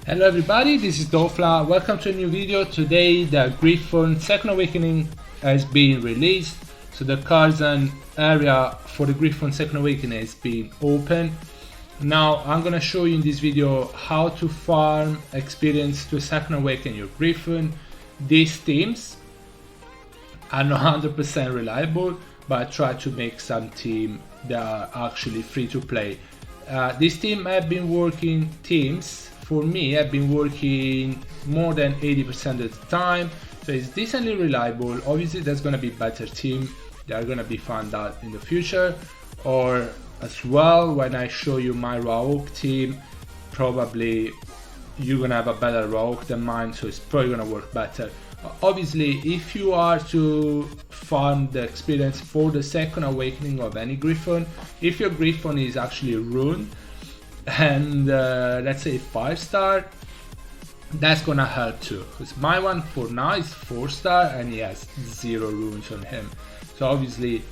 Hello everybody, this is Dofla. Welcome to a new video. Today the Griffon Second Awakening has been released. So the Karzhan area for the Griffon Second Awakening has been open. Now I'm gonna show you in this video how to farm experience to Second Awaken your Griffon. These teams are not 100% reliable, but I try to make some team that are actually free to play. This team have been working teams. For me, I've been working more than 80% of the time, so it's decently reliable. Obviously, there's gonna be better team that are gonna be found out in the future, or as well when I show you my Raoq team, probably you're gonna have a better Raoq than mine, so it's probably gonna work better. Obviously, if you are to farm the experience for the Second Awakening of any Griffon, if your Griffon is actually Rune, and let's say 5-star, that's gonna help too, because my one for now is 4-star and he has 0 runes on him. So obviously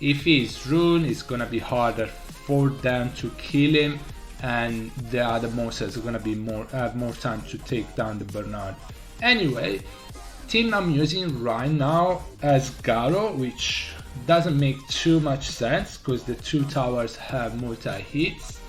if he's Rune, it's gonna be harder for them to kill him, and the other monsters are gonna be have more time to take down the Bernard. Anyway, team I'm using right now as Garo, which doesn't make too much sense because the 2 towers have multi-hits,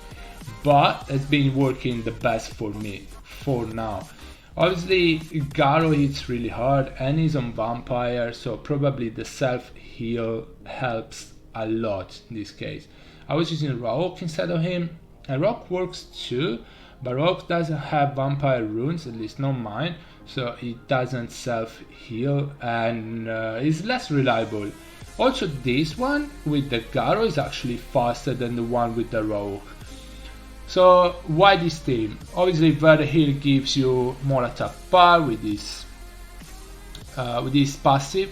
but it's been working the best for me for now. Obviously Garo hits really hard and he's on vampire, so probably the self heal helps a lot in this case. I was using Raoq instead of him, and Raoq works too, but Raoq doesn't have vampire runes, at least not mine, so it doesn't self heal and is less reliable. Also this one with the Garo is actually faster than the one with the Raoq. So why this team? Obviously Verde Heal gives you more attack bar with this passive,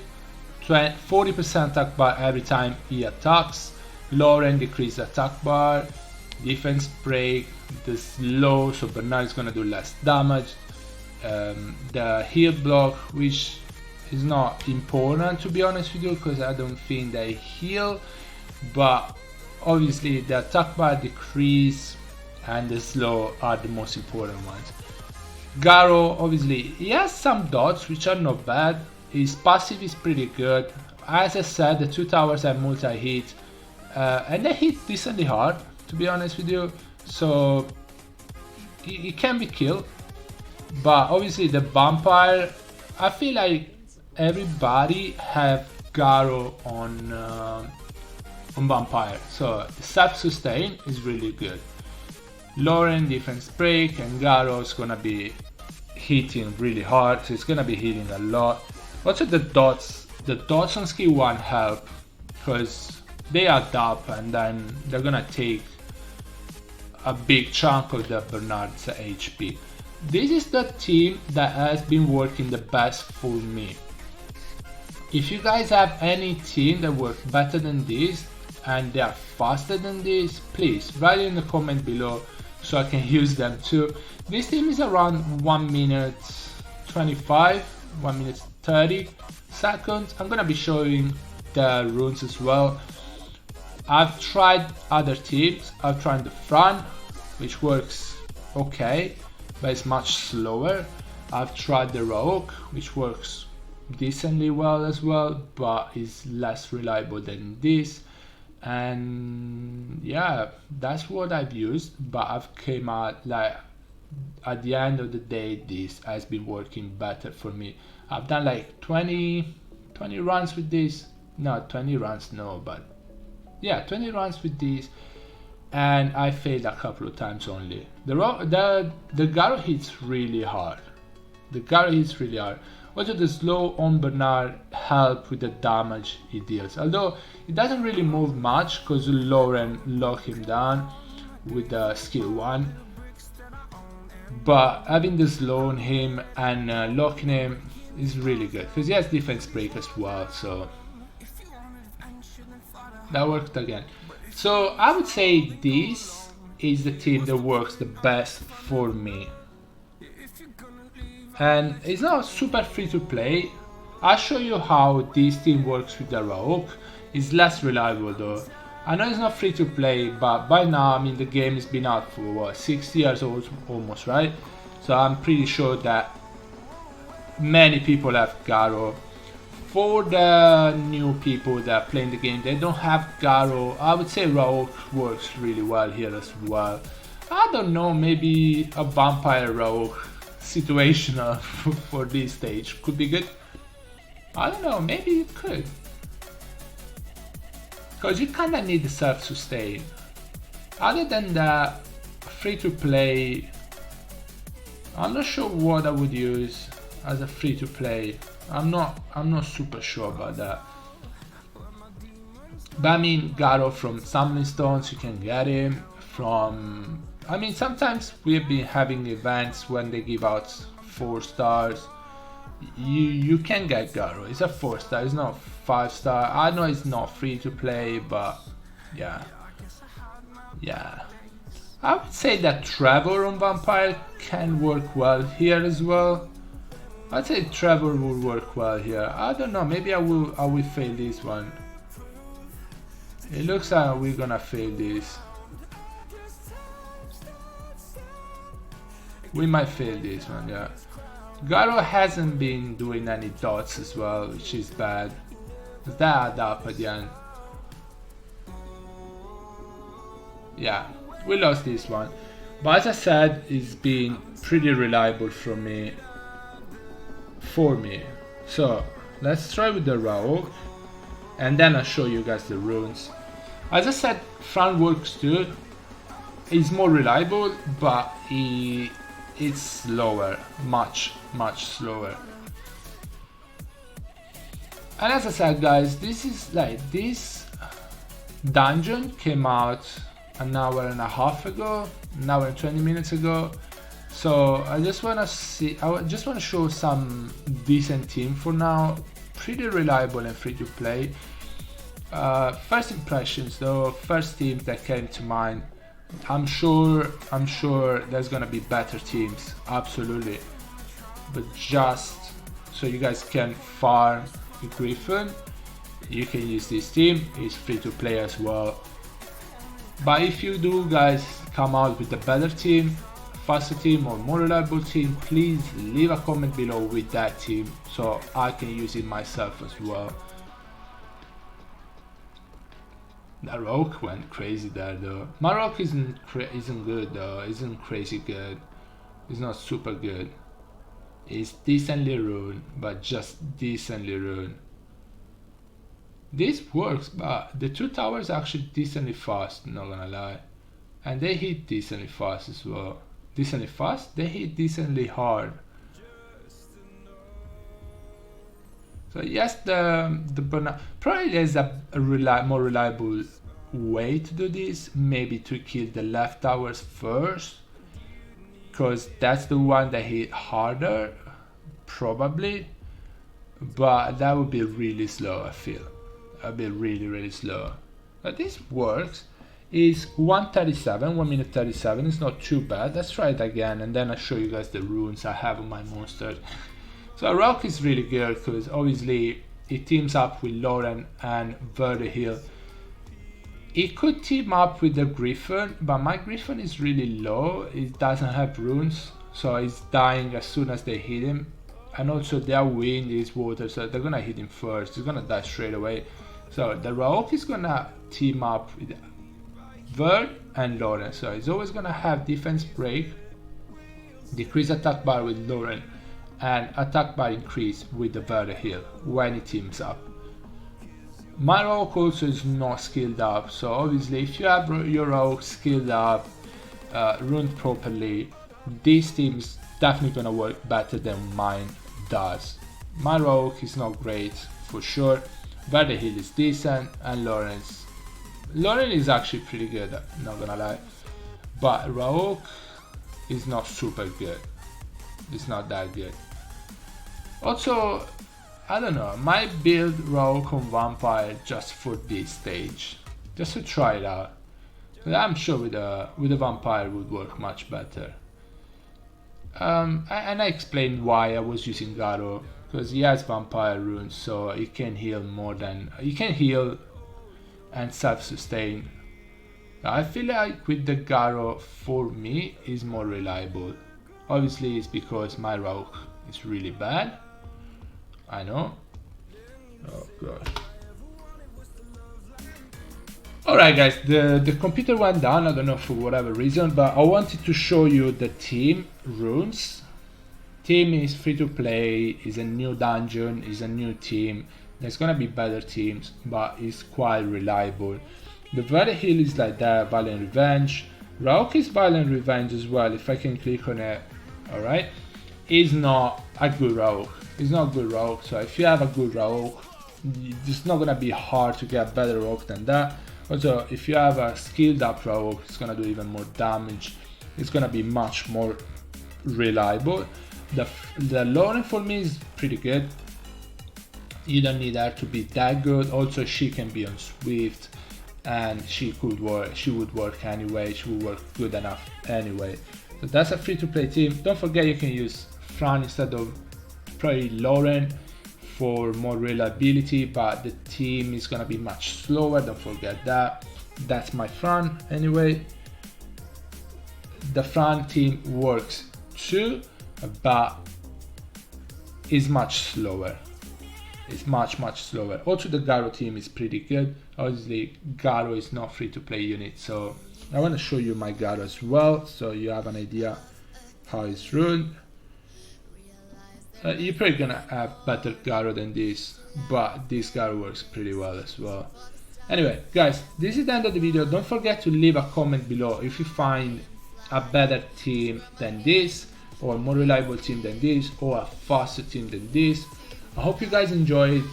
40% attack bar every time he attacks. Lauren decrease attack bar, defense break, the slow, so Bernard is gonna do less damage. The heal block, which is not important to be honest with you, because I don't think they heal, but obviously the attack bar decrease and the slow are the most important ones. Garo, obviously he has some dots which are not bad. His passive is pretty good. As I said, the 2 towers have multi-hit and they hit decently hard, to be honest with you, so he can be killed. But obviously the vampire, I feel like everybody have Garo on vampire, so self-sustain is really good. Lauren defense break, and Garo is gonna be hitting really hard, so it's gonna be healing a lot. Also the dots on skill 1 help, because they add up and then they're gonna take a big chunk of the Bernard's HP. This is the team that has been working the best for me. If you guys have any team that works better than this and they are faster than this, please write it in the comment below so I can use them too. This team is around 1 minute 25, 1 minute 30 seconds. I'm gonna be showing the runes as well. I've tried other teams. I've tried the front, which works okay, but it's much slower. I've tried the Raoq, which works decently well as well, but is less reliable than this. And yeah, that's what I've used, but I've came out like at the end of the day this has been working better for me. I've done like 20 runs with this, not 20 runs, no, but yeah, 20 runs with this, and I failed a couple of times only. The Garo hits really hard. The Garo hits really hard. Also the slow on Bernard help with the damage he deals, although it doesn't really move much because Lauren lock him down with the skill 1, but having the slow on him and locking him is really good because he has defense break as well, so that worked again. So I would say this is the team that works the best for me. And it's not super free to play. I'll show you how this team works with the Raoq. It's less reliable though. I know it's not free to play, but by now, I mean, the game has been out for what, 6 years almost, right? So I'm pretty sure that many people have Garo. For the new people that are playing the game, they don't have Garo. I would say Raoq works really well here as well. I don't know, maybe a vampire Raoq situational for this stage could be good. I don't know, maybe it could. Because you kinda need the self-sustain. Other than that, free to play, I'm not sure what I would use as a free to play. I'm not super sure about that. But I mean, Garo from Summoning Stones, you can get him from. I mean, sometimes we've been having events when they give out 4 stars. You can get Garo. It's a 4 star. It's not 5 star. I know it's not free to play, but yeah. I would say that Trevor on Vampire can work well here as well. I'd say Trevor will work well here. I don't know, maybe I will fail this one. It looks like we're gonna fail this. We might fail this one, yeah. Garo hasn't been doing any dots as well, which is bad. That add up at the end. Yeah, we lost this one. But as I said, it's been pretty reliable for me. So let's try with the Raoq, and then I'll show you guys the runes. As I said, Fran works too. He's more reliable, but it's slower, much slower. And as I said, guys, this dungeon came out an hour and a half ago, an hour and 20 minutes ago. So I just want to show some decent team for now. Pretty reliable and free to play. First impressions though, first teams that came to mind. I'm sure there's gonna be better teams, absolutely. But just so you guys can farm the Griffon, you can use this team. It's free to play as well. But if you do guys come out with a better team, faster team or more reliable team, please leave a comment below with that team so I can use it myself as well. That Raoq went crazy there though. My Raoq isn't good though, isn't crazy good. It's not super good. It's decently rune, but just decently rune. This works, but the 2 towers are actually decently fast, not gonna lie. And they hit decently fast as well. Decently fast? They hit decently hard. So yes, the banana probably there's a more reliable way to do this. Maybe to kill the left towers first, because that's the one that hit harder, probably. But that would be really slow. I feel that'd be really slow. But this works. Is 1:37, 1 minute 37. It's not too bad. Let's try it again, and then I'll show you guys the runes I have on my monsters. So Raoq is really good because obviously it teams up with Lauren and Verdehill. It could team up with the Griffon, but my Griffon is really low. It doesn't have runes, so it's dying as soon as they hit him. And also their wind is water, so they're gonna hit him first. He's gonna die straight away. So the Raoq is gonna team up with Verd and Lauren, so he's always gonna have defense break, decrease attack bar with Lauren, and attack bar increase with the Verdehill when he teams up. My Raoq also is not skilled up, so obviously if you have your Raoq skilled up, runed properly, this team's definitely gonna work better than mine does. My Raoq is not great for sure. Verdehill is decent, and Lauren is actually pretty good, not gonna lie. But Raoq is not super good. It's not that good. Also, I don't know, I might build Raoq on Vampire just for this stage, just to try it out. But I'm sure with a Vampire would work much better. And I explained why I was using Garo, because he has Vampire runes, so he can heal and self-sustain. I feel like with the Garo, for me, is more reliable. Obviously it's because my Raoq is really bad. I know. Oh god. Alright guys, the computer went down, I don't know for whatever reason, but I wanted to show you the team runes. Team is free to play, is a new dungeon, is a new team. There's gonna be better teams, but it's quite reliable. The Valley Hill is like that, Violent Revenge. Raoq is Violent Revenge as well, if I can click on it. Alright? Is not a good Raoq. It's not good Raoq, so if you have a good Raoq, it's not gonna be hard to get a better Raoq than that. Also, if you have a skilled up Raoq, it's gonna do even more damage. It's gonna be much more reliable. The Lauren for me is pretty good. You don't need her to be that good. Also, she can be on Swift, and she could work. She would work anyway. She would work good enough anyway. So that's a free-to-play team. Don't forget you can use Fran instead of probably Lauren for more reliability, but the team is gonna be much slower. Don't forget that. That's my Fran anyway. The Fran team works too, but is much slower. It's much slower. Also the Garo team is pretty good. Obviously Garo is not free to play unit, so I want to show you my Garo as well, so you have an idea how it's run. You're probably gonna have better Garo than this, but this Garo works pretty well as well. Anyway guys, this is the end of the video. Don't forget to leave a comment below if you find a better team than this, or a more reliable team than this, or a faster team than this. I hope you guys enjoyed,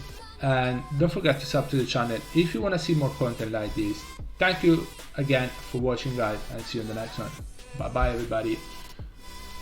and don't forget to sub to the channel if you want to see more content like this. Thank you again for watching guys, and see you in the next one. Bye bye everybody.